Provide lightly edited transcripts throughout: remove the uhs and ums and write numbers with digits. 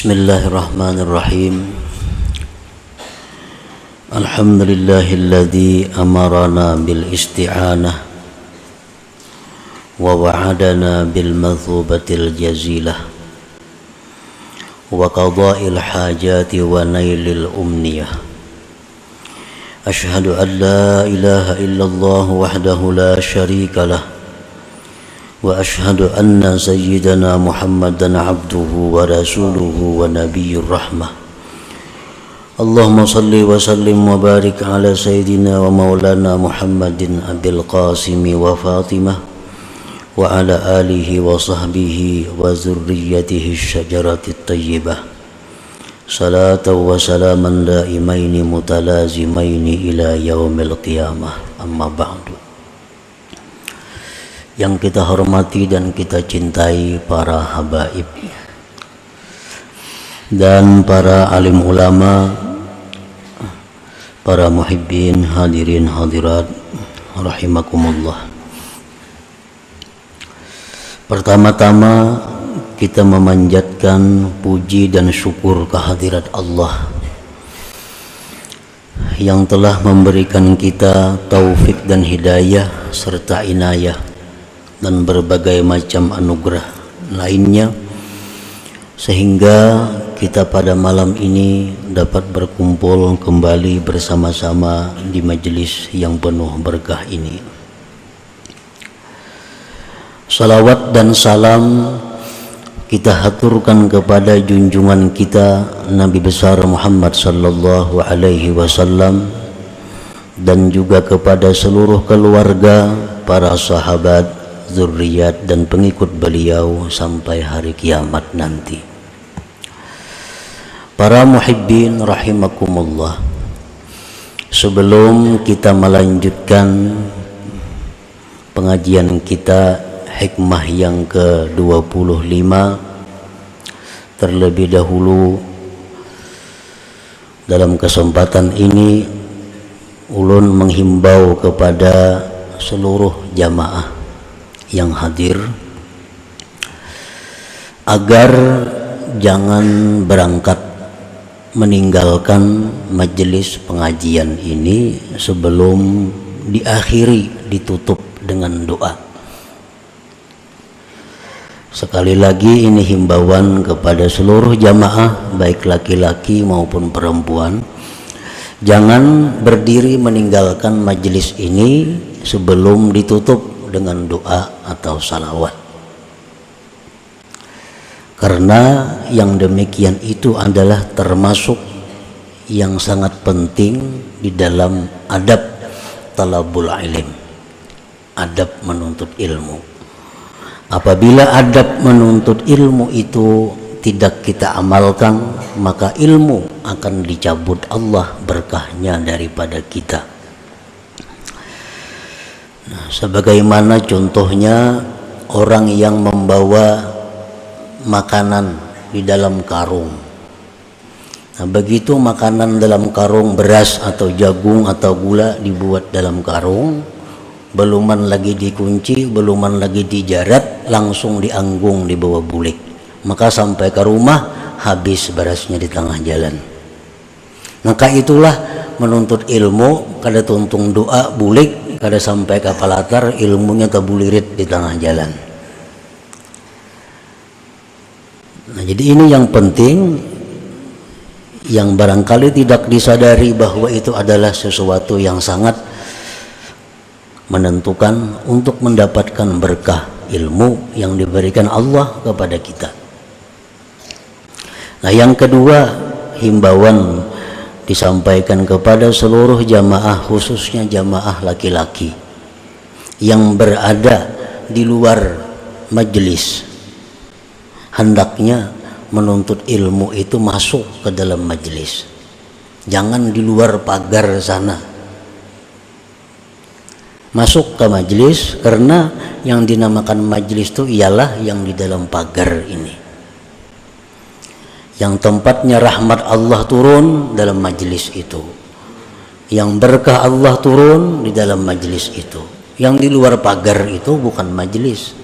Bismillahirrahmanirrahim. Alhamdulillahilladzi amarana bil isti'anah wa wa'adana bil mathubatil jazilah wa qada'il hajati wa nailil umniyah. Ashhadu an la ilaha illallah wahdahu la syarika lah wa ashhadu anna sayyidana Muhammadan abduhu wa rasuluhu wa nabiyyur rahmah. Allahumma salli wa sallim wa barik ala sayyidina wa maulana Muhammadin abil qasimi wa Fatimah wa ala alihi wa sahbihi wa zurriyyatihi syajaratit tayyibah. Salatan wa salaman daimaini mutalazimaini ila yaumil qiyamah. Amma ba'du. Yang kita hormati dan kita cintai para habaib dan para alim ulama, para muhibbin, hadirin hadirat rahimakumullah. Pertama-tama kita memanjatkan puji dan syukur kehadirat Allah yang telah memberikan kita taufik dan hidayah serta inayah dan berbagai macam anugerah lainnya, sehingga kita pada malam ini dapat berkumpul kembali bersama-sama di majelis yang penuh berkah ini. Salawat dan salam kita haturkan kepada junjungan kita Nabi besar Muhammad sallallahu alaihi wasallam dan juga kepada seluruh keluarga, para sahabat, zurriyat dan pengikut beliau sampai hari kiamat nanti. Para muhibbin rahimakumullah, sebelum kita melanjutkan pengajian kita hikmah yang ke-25, terlebih dahulu dalam kesempatan ini ulun menghimbau kepada seluruh jamaah yang hadir agar jangan berangkat meninggalkan majelis pengajian ini sebelum diakhiri, ditutup dengan doa. Sekali lagi ini himbauan kepada seluruh jamaah, baik laki-laki maupun perempuan, jangan berdiri meninggalkan majelis ini sebelum ditutup dengan doa atau salawat, karena yang demikian itu adalah termasuk yang sangat penting di dalam adab talabul ilm, adab menuntut ilmu. Apabila adab menuntut ilmu itu tidak kita amalkan, maka ilmu akan dicabut Allah berkahnya daripada kita. Nah, sebagaimana contohnya orang yang membawa makanan di dalam karung. Nah, begitu makanan dalam karung, beras atau jagung atau gula dibuat dalam karung, beluman lagi dikunci, beluman lagi dijarat, langsung dianggung di bawah bulik. Maka sampai ke rumah habis berasnya di tengah jalan. Maka itulah menuntut ilmu, kada tuntung doa bulik, kada sampai kapal latar, ilmunya tabulirit di tengah jalan. Nah, jadi ini yang penting, yang barangkali tidak disadari bahwa itu adalah sesuatu yang sangat menentukan untuk mendapatkan berkah ilmu yang diberikan Allah kepada kita. Nah, yang kedua, himbauan disampaikan kepada seluruh jamaah, khususnya jamaah laki-laki yang berada di luar majelis. Hendaknya menuntut ilmu itu masuk ke dalam majelis, jangan di luar pagar sana. Masuk ke majelis, karena yang dinamakan majelis itu ialah yang di dalam pagar ini, yang tempatnya rahmat Allah turun dalam majelis itu, yang berkah Allah turun di dalam majelis itu. Yang di luar pagar itu bukan majelis.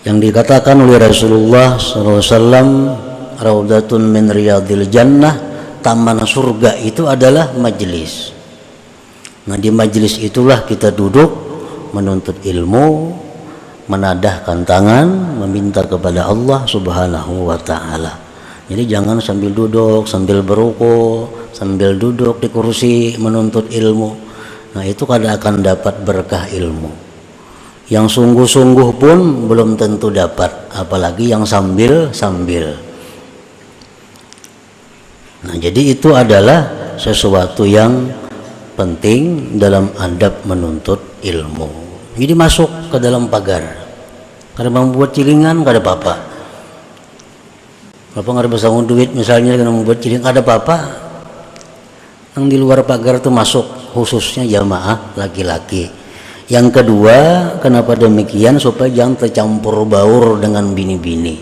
yang dikatakan oleh Rasulullah SAW, raudatun min riyadil jannah, taman surga itu adalah majelis. Nah, di majelis itulah kita duduk menuntut ilmu, menadahkan tangan, meminta kepada Allah Subhanahu wa ta'ala. Jadi jangan sambil duduk, sambil beruku, sambil duduk di kursi menuntut ilmu. Nah, itu kada akan dapat berkah ilmu. Yang sungguh-sungguh pun belum tentu dapat, apalagi yang sambil-sambil. Nah, jadi itu adalah sesuatu yang penting dalam adab menuntut ilmu. Jadi masuk ke dalam pagar. Kada membuat cilingan kada apa-apa. Bapak nggak ada bersama duit misalnya kada membuat cilingan kada apa-apa. Yang di luar pagar itu masuk, khususnya jamaah laki-laki. Yang kedua, kenapa demikian? Supaya jangan tercampur baur dengan bini-bini.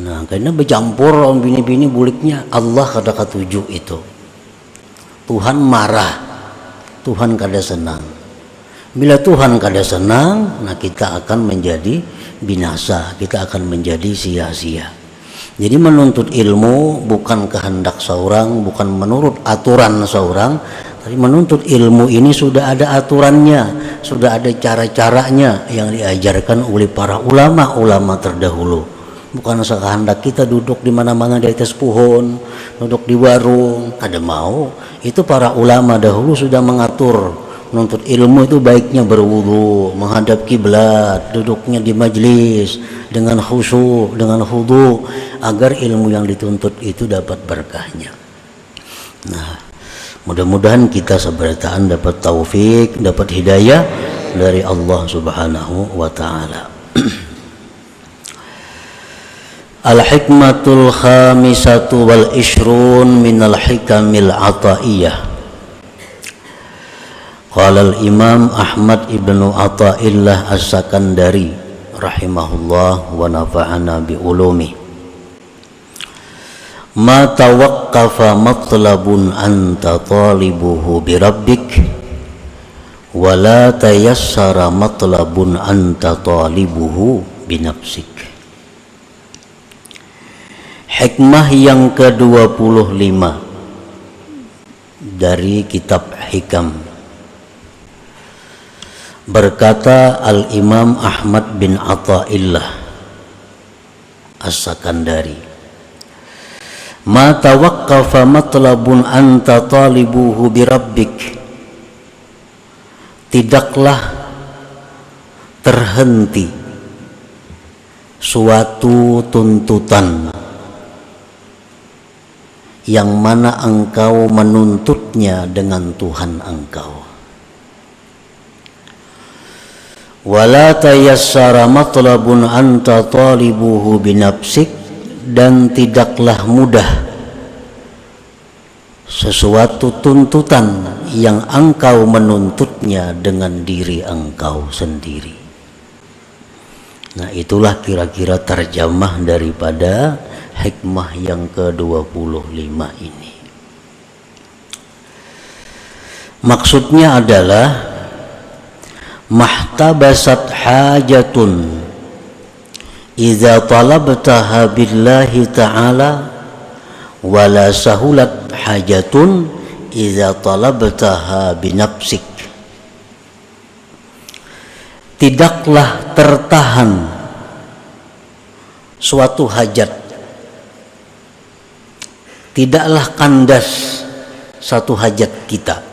Nah, karena bercampur orang bini-bini buliknya Allah kada ketujuh itu. Tuhan marah, Tuhan kada senang. Bila Tuhan kada senang, nah kita akan menjadi binasa, kita akan menjadi sia-sia. Jadi menuntut ilmu bukan kehendak seorang, bukan menurut aturan seorang, tapi menuntut ilmu ini sudah ada aturannya, sudah ada cara-caranya yang diajarkan oleh para ulama-ulama terdahulu. Bukan sekehendak kita duduk di mana-mana di atas pohon, duduk di warung, kada mau. Itu para ulama dahulu sudah mengatur. Menuntut ilmu itu baiknya berwudu, menghadap kiblat, duduknya di majlis dengan khusyuk, dengan khudu, agar ilmu yang dituntut itu dapat berkahnya. Nah, mudah-mudahan kita seberataan dapat taufik, dapat hidayah dari Allah Subhanahu wa ta'ala. Al-hikmatul khamisatu wal ishrun minal hikamil ataiyah. Qala al-Imam Ahmad ibnu Athaillah As-Sakandari rahimahullah wa nafa'ana bi ulumi. Ma tawaqqafa matlabun anta talibuhu bi rabbik wa la tayassara matlabun anta talibuhu bi nafsik. Hikmah yang ke-25 dari kitab Hikam. Berkata Al-Imam Ahmad bin Athaillah As-Sakandari, ma tawaqqafa matlabun anta talibuhu bi rabbik, tidaklah terhenti suatu tuntutan yang mana engkau menuntutnya dengan Tuhan engkau. Wala tayassara matlabun anta talibuhu binafsik, dan tidaklah mudah sesuatu tuntutan yang engkau menuntutnya dengan diri engkau sendiri. Nah, itulah kira-kira terjemah daripada hikmah yang ke-25 ini. Maksudnya adalah mahtabasat hajatun idza talabtaha billahi ta'ala wala sahulat hajatun idza talabtaha binafsik. Tidaklah tertahan suatu hajat, tidaklah kandas satu hajat kita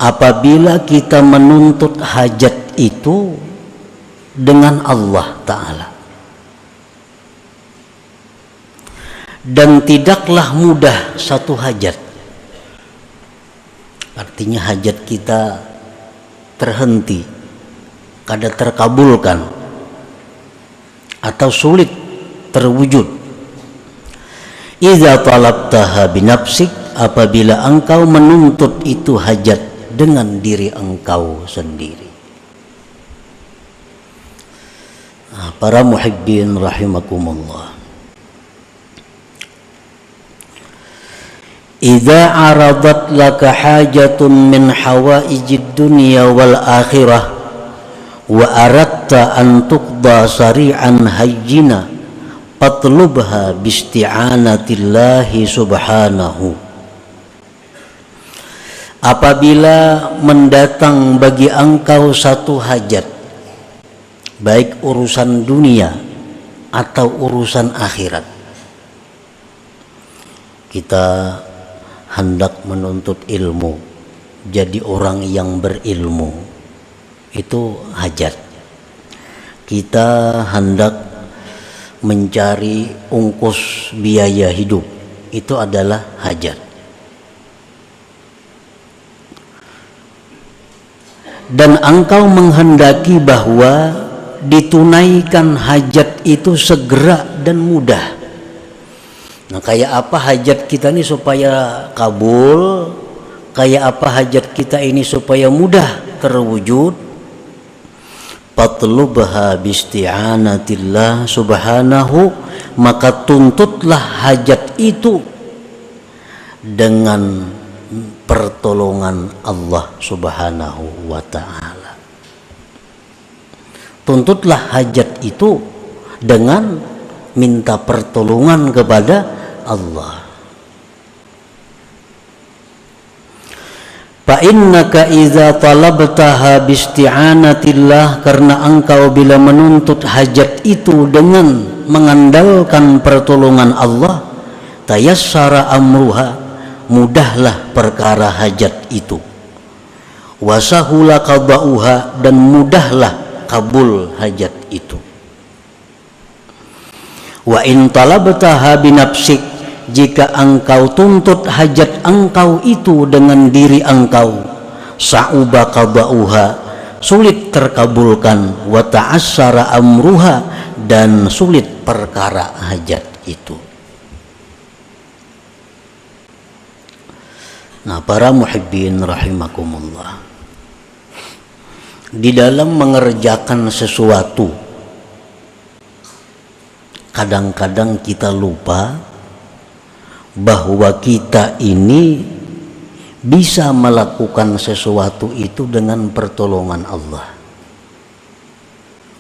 apabila kita menuntut hajat itu dengan Allah Ta'ala. Dan tidaklah mudah satu hajat, artinya hajat kita terhenti, kada terkabulkan atau sulit terwujud. Idza talabtaha binafsik, apabila engkau menuntut itu hajat dengan diri engkau sendiri. Nah, para muhibbin rahimakumullah, idza aradat laka hajatun min hawaijid dunya wal akhirah wa aratta an tuqda sari'an hayyina fatlubha bisti'anatillahi subhanahu. Apabila mendatang bagi engkau satu hajat, baik urusan dunia atau urusan akhirat, kita hendak menuntut ilmu, jadi orang yang berilmu, itu hajat. Kita hendak mencari ungkus biaya hidup, itu adalah hajat. Dan engkau menghendaki bahwa ditunaikan hajat itu segera dan mudah. Nah, kayak apa hajat kita ini supaya kabul? Kayak apa hajat kita ini supaya mudah terwujud? Fatlubha bisti'anatillah subhanahu, maka tuntutlah hajat itu dengan pertolongan Allah subhanahu wa ta'ala. Tuntutlah hajat itu dengan minta pertolongan kepada Allah. Fa innaka idza talabtaha bisti'anatillah, karena engkau bila menuntut hajat itu dengan mengandalkan pertolongan Allah, tayassara amruha, mudahlah perkara hajat itu, wasahula qada'uha, dan mudahlah kabul hajat itu. Wa in talabtaha binafsik, jika engkau tuntut hajat engkau itu dengan diri engkau, sa'uba qada'uha, sulit terkabulkan, wa ta'assara amruha, dan sulit perkara hajat itu. Nah, para muhibbin rahimakumullah, di dalam mengerjakan sesuatu, kadang-kadang kita lupa bahwa kita ini bisa melakukan sesuatu itu dengan pertolongan Allah.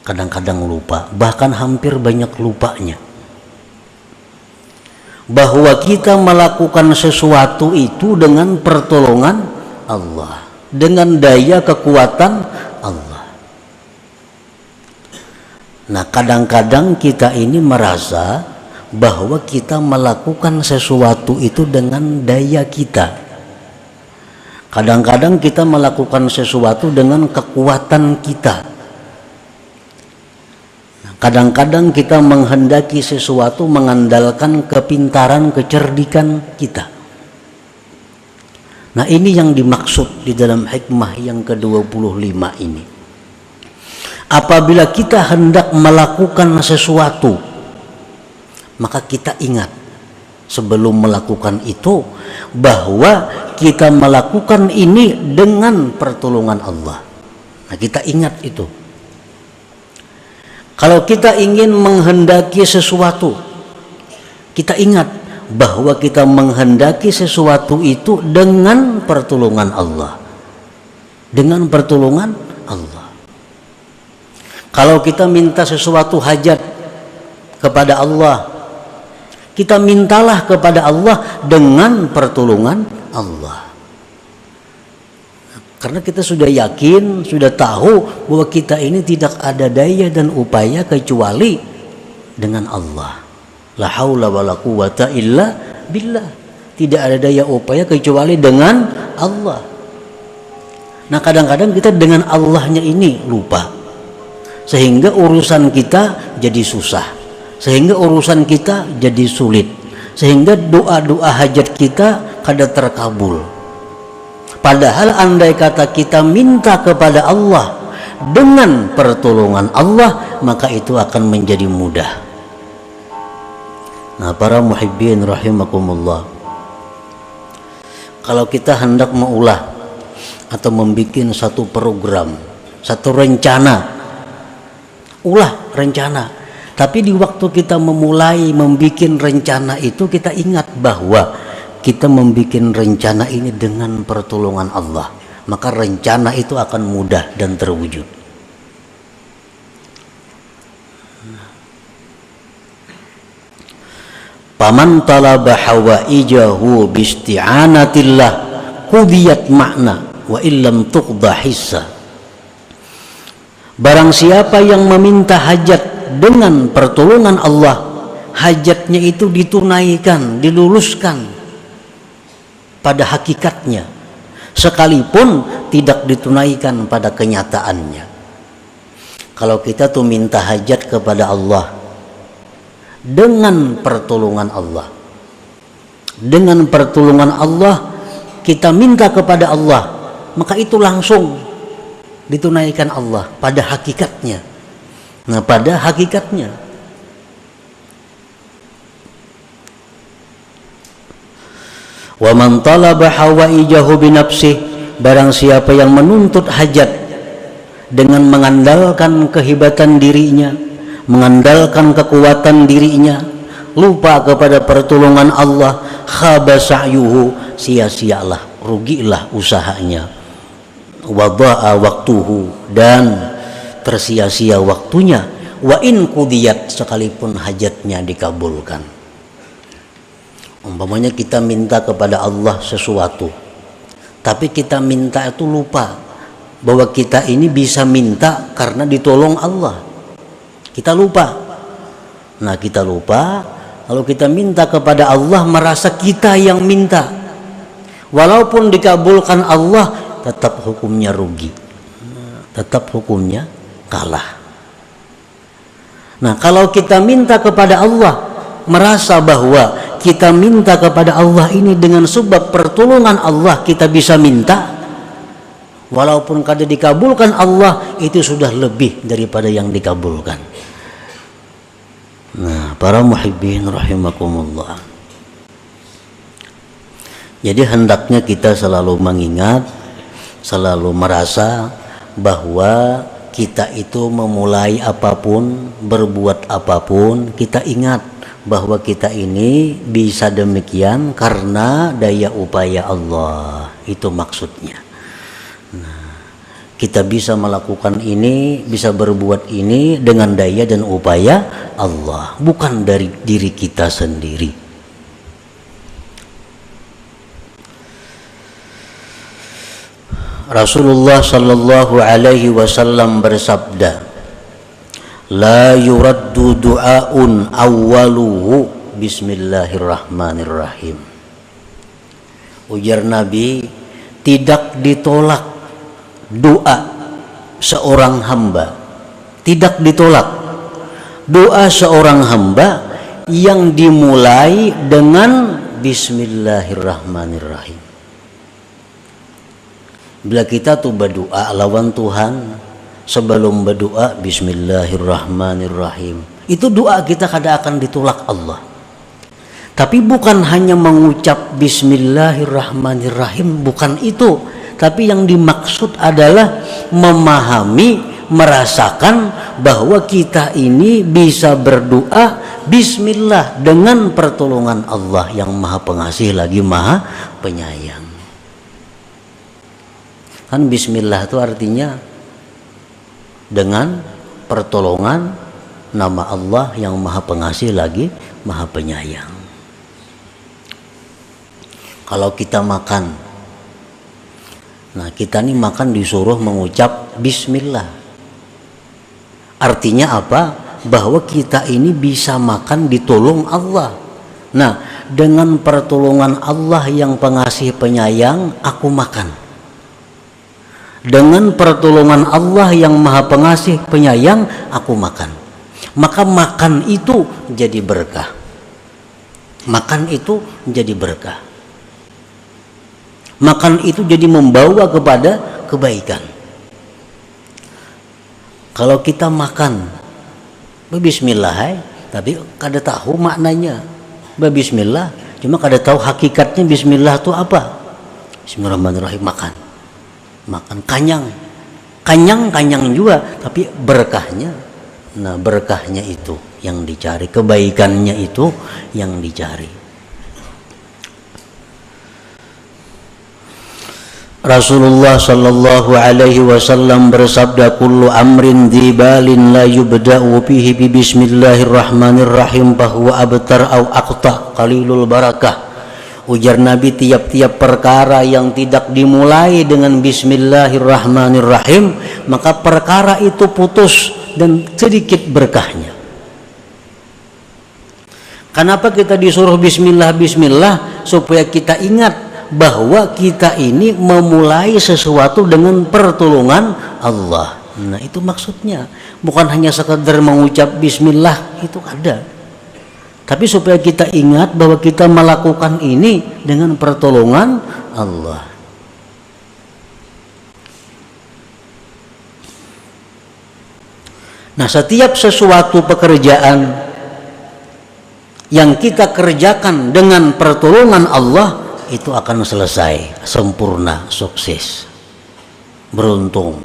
Kadang-kadang lupa, bahkan hampir banyak lupanya, bahwa kita melakukan sesuatu itu dengan pertolongan Allah, dengan daya kekuatan Allah. Nah, kadang-kadang kita ini merasa bahwa kita melakukan sesuatu itu dengan daya kita. Kadang-kadang kita melakukan sesuatu dengan kekuatan kita. Kadang-kadang kita menghendaki sesuatu mengandalkan kepintaran, kecerdikan kita. Nah, ini yang dimaksud di dalam hikmah yang ke-25 ini. Apabila kita hendak melakukan sesuatu, maka kita ingat sebelum melakukan itu bahwa kita melakukan ini dengan pertolongan Allah. Nah, kita ingat itu. Kalau kita ingin menghendaki sesuatu, kita ingat bahwa kita menghendaki sesuatu itu dengan pertolongan Allah. Dengan pertolongan Allah. Kalau kita minta sesuatu hajat kepada Allah, kita mintalah kepada Allah dengan pertolongan Allah. Karena kita sudah yakin, sudah tahu bahwa kita ini tidak ada daya dan upaya kecuali dengan Allah. La haula wala quwata illa billah. Tidak ada daya upaya kecuali dengan Allah. Nah, kadang-kadang kita dengan Allahnya ini lupa. Sehingga urusan kita jadi susah. Sehingga urusan kita jadi sulit. Sehingga doa-doa hajat kita kada terkabul. Padahal andai kata kita minta kepada Allah dengan pertolongan Allah, maka itu akan menjadi mudah. Nah, para muhibbin rahimakumullah, kalau kita hendak mengulah atau membuat satu program, satu rencana, ulah rencana. Tapi di waktu kita memulai membuat rencana itu, kita ingat bahwa kita membuat rencana ini dengan pertolongan Allah, maka rencana itu akan mudah dan terwujud. Faman talaba hawaijahu bisti'anatillah qudiyat makna wa illam tuqda hissa. Barang siapa yang meminta hajat dengan pertolongan Allah, hajatnya itu ditunaikan, diluluskan pada hakikatnya, sekalipun tidak ditunaikan pada kenyataannya. Kalau kita tuh minta hajat kepada Allah dengan pertolongan Allah, dengan pertolongan Allah kita minta kepada Allah, maka itu langsung ditunaikan Allah pada hakikatnya. Nah, pada hakikatnya. Wa man talaba hawaijahu binafsih, barang siapa yang menuntut hajat dengan mengandalkan kehebatan dirinya, mengandalkan kekuatan dirinya, lupa kepada pertolongan Allah, khaba sa'yuhu, sia-sialah, rugilah usahanya, wada'a waktuhu, dan tersia-sia waktunya, wa in qudiyat, sekalipun hajatnya dikabulkan. Umpamanya kita minta kepada Allah sesuatu, tapi kita minta itu lupa bahwa kita ini bisa minta karena ditolong Allah. Kita lupa. Nah, kita lupa kalau kita minta kepada Allah merasa kita yang minta. Walaupun dikabulkan Allah, tetap hukumnya rugi. Tetap hukumnya kalah. Nah, kalau kita minta kepada Allah, merasa bahwa kita minta kepada Allah ini dengan sebab pertolongan Allah kita bisa minta, walaupun kada dikabulkan Allah, itu sudah lebih daripada yang dikabulkan. Nah, para muhibbin rahimakumullah. Jadi hendaknya kita selalu mengingat, selalu merasa bahwa kita itu memulai apapun, berbuat apapun, kita ingat bahwa kita ini bisa demikian karena daya upaya Allah. Itu maksudnya. Kita bisa melakukan ini, bisa berbuat ini dengan daya dan upaya Allah, bukan dari diri kita sendiri. Rasulullah sallallahu alaihi wasallam bersabda, la yuraddu du'aun awwaluhu bismillahirrahmanirrahim. Ujar Nabi, tidak ditolak doa seorang hamba, tidak ditolak doa seorang hamba yang dimulai dengan bismillahirrahmanirrahim. Bila kita tuh berdoa lawan Tuhan, sebelum berdoa bismillahirrahmanirrahim, itu doa kita kada akan ditolak Allah. Tapi bukan hanya mengucap bismillahirrahmanirrahim, bukan itu. Tapi yang dimaksud adalah memahami, merasakan bahwa kita ini bisa berdoa bismillah dengan pertolongan Allah yang maha pengasih lagi maha penyayang. Kan bismillah itu artinya dengan pertolongan nama Allah yang maha pengasih lagi maha penyayang. Kalau kita makan, nah kita nih makan disuruh mengucap bismillah. Artinya apa? Bahwa kita ini bisa makan ditolong Allah. Nah, dengan pertolongan Allah yang pengasih penyayang, aku makan. Dengan pertolongan Allah yang maha pengasih penyayang, aku makan. Maka makan itu jadi berkah. Makan itu jadi berkah. Makan itu jadi membawa kepada kebaikan. Kalau kita makan bismillah, tapi kada tahu maknanya bismillah, cuma kada tahu hakikatnya bismillah itu apa. Bismillahirrahmanirrahim, makan kanyang juga, tapi berkahnya, nah berkahnya itu yang dicari, kebaikannya itu yang dicari. Rasulullah sallallahu alaihi wasallam bersabda, kullu amrin dibalin la yubda'u fihi bi bismillahirrahmanirrahim bahwa abtar au aqta qalilul barakah. Ujar Nabi, tiap-tiap perkara yang tidak dimulai dengan bismillahirrahmanirrahim, maka perkara itu putus dan sedikit berkahnya. Kenapa kita disuruh bismillah? Supaya kita ingat bahwa kita ini memulai sesuatu dengan pertolongan Allah. Nah, itu maksudnya. Bukan hanya sekadar mengucap bismillah, itu ada. Tapi supaya kita ingat bahwa kita melakukan ini dengan pertolongan Allah. Nah, setiap sesuatu pekerjaan yang kita kerjakan dengan pertolongan Allah, itu akan selesai, sempurna, sukses, beruntung.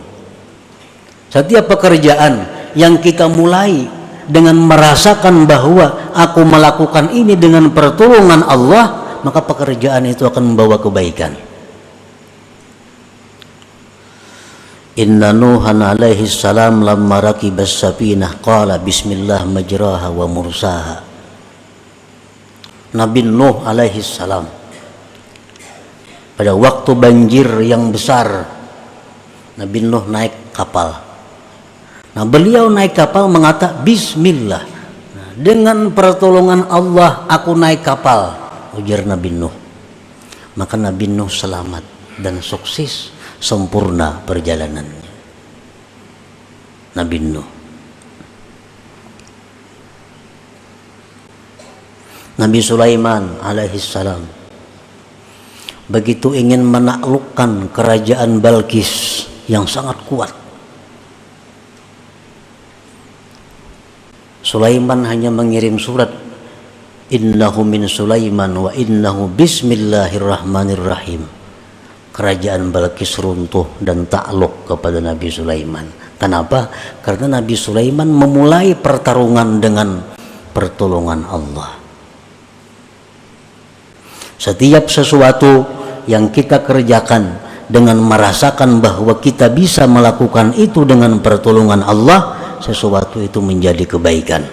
Setiap pekerjaan yang kita mulai dengan merasakan bahwa aku melakukan ini dengan pertolongan Allah, maka pekerjaan itu akan membawa kebaikan. Inna Nuhan alaihi salam lamma rakibas safinah qala bismillah majraha wa mursaha. Nabi Nuh alaihi salam pada waktu banjir yang besar, Nabi Nuh naik kapal. Nah, beliau naik kapal mengatakan bismillah. Nah, dengan pertolongan Allah aku naik kapal, ujar Nabi Nuh. Maka Nabi Nuh selamat dan sukses, sempurna perjalanannya. Nabi Nuh. Nabi Sulaiman alaihi salam begitu ingin menaklukkan kerajaan Balkis yang sangat kuat, Sulaiman hanya mengirim surat, innahu min Sulaiman wa innahu bismillahirrahmanirrahim. Kerajaan Balkis runtuh dan takluk kepada Nabi Sulaiman. Kenapa? Karena Nabi Sulaiman memulai pertarungan dengan pertolongan Allah. Setiap sesuatu yang kita kerjakan dengan merasakan bahwa kita bisa melakukan itu dengan pertolongan Allah, sesuatu itu menjadi kebaikan.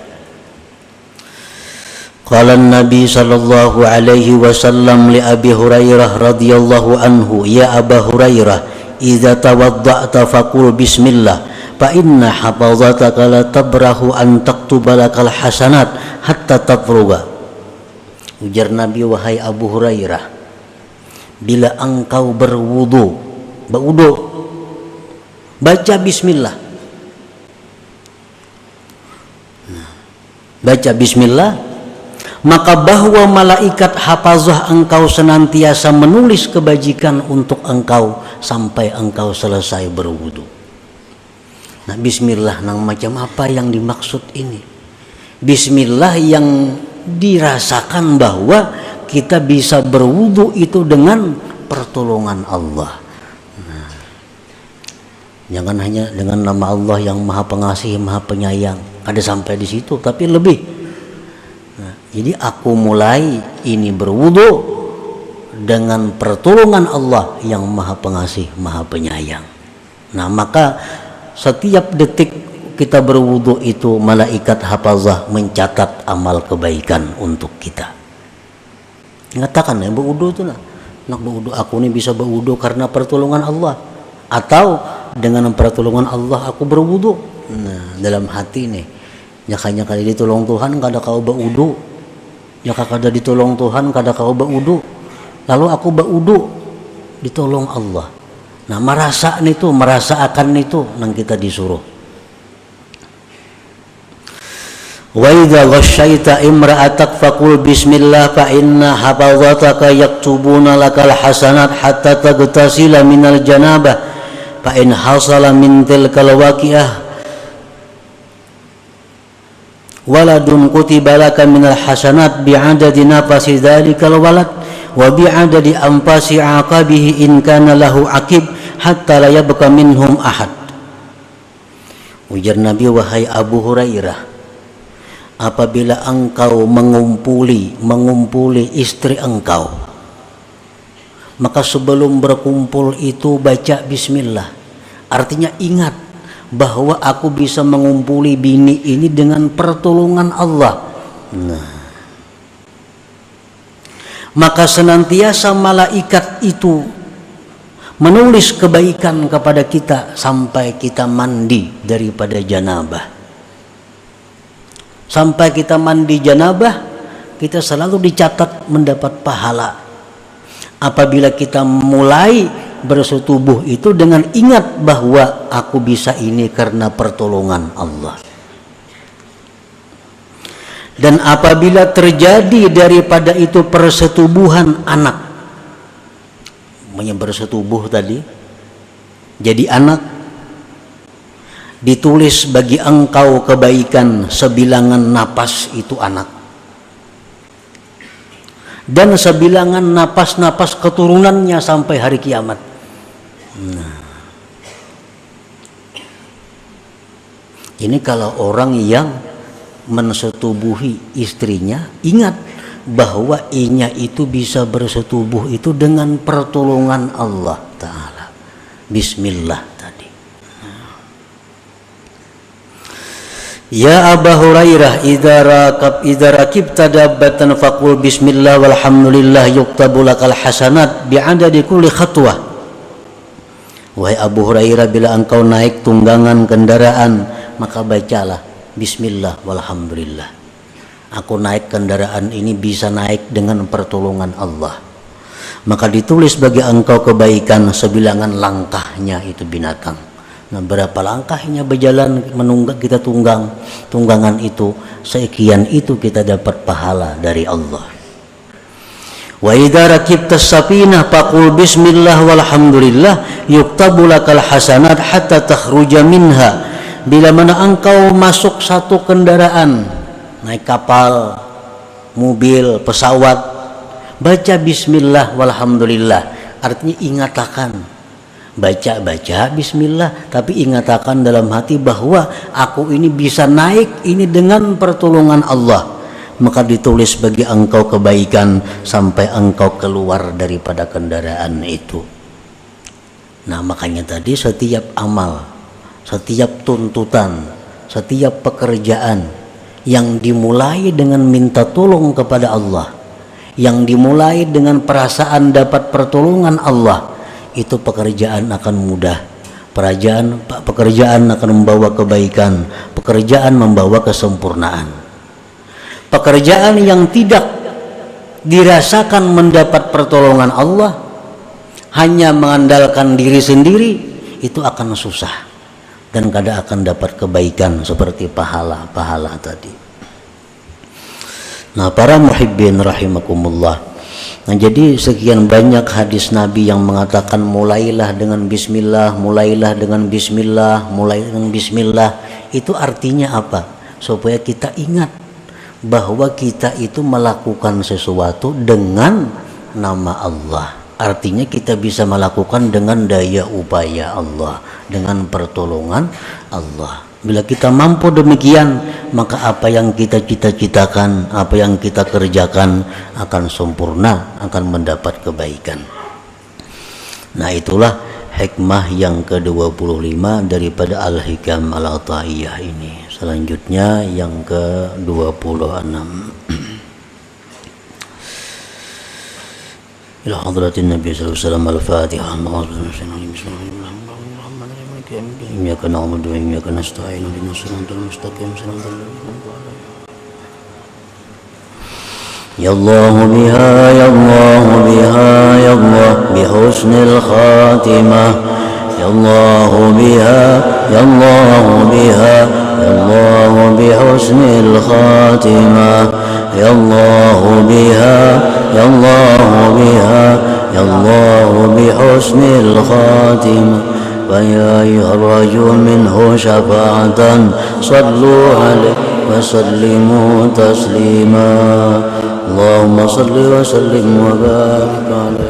Qala Nabi sallallahu alaihi wasallam li Abi Hurairah radhiyallahu anhu, ya Aba Hurairah, idza tawadda'ta faqul bismillah fa inna hafazataka la tabrahu an taktuba lakal hasanat hatta tafruga. Ujar Nabi, wahai Abu Hurairah, bila engkau berwudu, baca bismillah. Baca bismillah, maka bahwa malaikat hafazah engkau senantiasa menulis kebajikan untuk engkau sampai engkau selesai berwudu. Nah, bismillah nang macam apa yang dimaksud ini? Bismillah yang dirasakan bahwa kita bisa berwudu itu dengan pertolongan Allah. Nah, jangan hanya dengan nama Allah yang Maha Pengasih, Maha Penyayang, ada sampai di situ, tapi lebih. Nah, jadi aku mulai ini berwudu dengan pertolongan Allah yang Maha Pengasih, Maha Penyayang. Nah, maka setiap detik kita berwudu itu malaikat hafazah mencatat amal kebaikan untuk kita. Mengatakan ya, berwudu itu nak berwudu, aku ini bisa berwudu karena pertolongan Allah, atau dengan pertolongan Allah aku berwudu. Nah, dalam hati nih, nyakanya kada ditolong Tuhan kada kau berwudu, nyaka kada ditolong Tuhan kada kau berwudu, lalu aku berwudu ditolong Allah. Nah, merasakan itu nang kita disuruh. Wa idza ghasyaita imra'atak faqul bismillah fa inna hafazataka yaktubuna lakal hasanat hatta taghtasila minal janabah fa in hasala min tilkal waqi'ah waladun kutiba laka minal hasanat bi'adadi nafasi dhalikal walad wa bi'adadi anfasi aqabihi in kana lahu aqib hatta la yabqa minhum ahad. Ujar Nabi, wahai Abu Hurairah, apabila engkau mengumpuli istri engkau, maka sebelum berkumpul itu baca bismillah. Artinya ingat bahwa aku bisa mengumpuli bini ini dengan pertolongan Allah. Nah, maka senantiasa malaikat itu menulis kebaikan kepada kita sampai kita mandi daripada janabah. Sampai kita mandi janabah, kita selalu dicatat mendapat pahala. Apabila kita mulai bersetubuh itu dengan ingat bahwa aku bisa ini karena pertolongan Allah. Dan apabila terjadi daripada itu persetubuhan anak, bersetubuh tadi jadi anak, ditulis bagi engkau kebaikan sebilangan napas itu anak, dan sebilangan napas-napas keturunannya sampai hari kiamat. Nah, ini kalau orang yang mensetubuhi istrinya, ingat bahwa inya itu bisa bersetubuh itu dengan pertolongan Allah Ta'ala. Bismillah tadi. Ya Abu Hurairah, idza rakibta dabbatan faqul bismillah walhamdulillah yuktabu lakal hasanat bi'adadi kulli khatwah. Wahai Abu Hurairah, bila engkau naik tunggangan kendaraan, maka bacalah bismillah walhamdulillah. Aku naik kendaraan ini bisa naik dengan pertolongan Allah. Maka ditulis bagi engkau kebaikan sebilangan langkahnya itu binatang. Nah, berapa langkahnya berjalan menunggang kita tunggangan itu, sekian itu kita dapat pahala dari Allah. Wa idza rakibta safinah faqul bismillah walhamdulillah yuktabu lakal hasanat hatta takhruja minha. Bila mana engkau masuk satu kendaraan, naik kapal, mobil, pesawat, baca bismillah walhamdulillah. Artinya ingatakan, baca bismillah, tapi ingatakan dalam hati bahwa aku ini bisa naik ini dengan pertolongan Allah. Maka ditulis bagi engkau kebaikan sampai engkau keluar daripada kendaraan itu. Nah, makanya tadi setiap amal, setiap tuntutan, setiap pekerjaan yang dimulai dengan minta tolong kepada Allah, yang dimulai dengan perasaan dapat pertolongan Allah, itu pekerjaan akan mudah. Pekerjaan akan membawa kebaikan, pekerjaan membawa kesempurnaan. Pekerjaan yang tidak dirasakan mendapat pertolongan Allah, hanya mengandalkan diri sendiri, itu akan susah dan kadang akan dapat kebaikan seperti pahala-pahala tadi. Nah, para muhibbin rahimakumullah. Nah, jadi sekian banyak hadis Nabi yang mengatakan mulailah dengan bismillah, mulailah dengan bismillah, mulai dengan bismillah. Itu artinya apa? Supaya kita ingat bahwa kita itu melakukan sesuatu dengan nama Allah. Artinya kita bisa melakukan dengan daya upaya Allah, dengan pertolongan Allah. Bila kita mampu demikian, maka apa yang kita cita-citakan, apa yang kita kerjakan akan sempurna, akan mendapat kebaikan. Nah, itulah hikmah yang ke-25 daripada Al-Hikam Al-Ata'iyah ini. Selanjutnya yang ke-26. Ila hadratin Nabi sallallahu alaihi wasallam al-Fatihah. Iyyaka na'budu wa iyyaka nasta'in ihdinas siratal mustaqim siratal ladzina Ya Allah biha ya Allah biha ya Allah bihusnil khatimah ya Allah biha ya Allah biha ya Allah bihusnil khatimah ya Allah biha ya Allah biha ya Allah bihusnil khatimah فيا أيها الرجل منه شفاعة صلوا عليه وسلموا تسليما اللهم صل وسلم وبارك عليه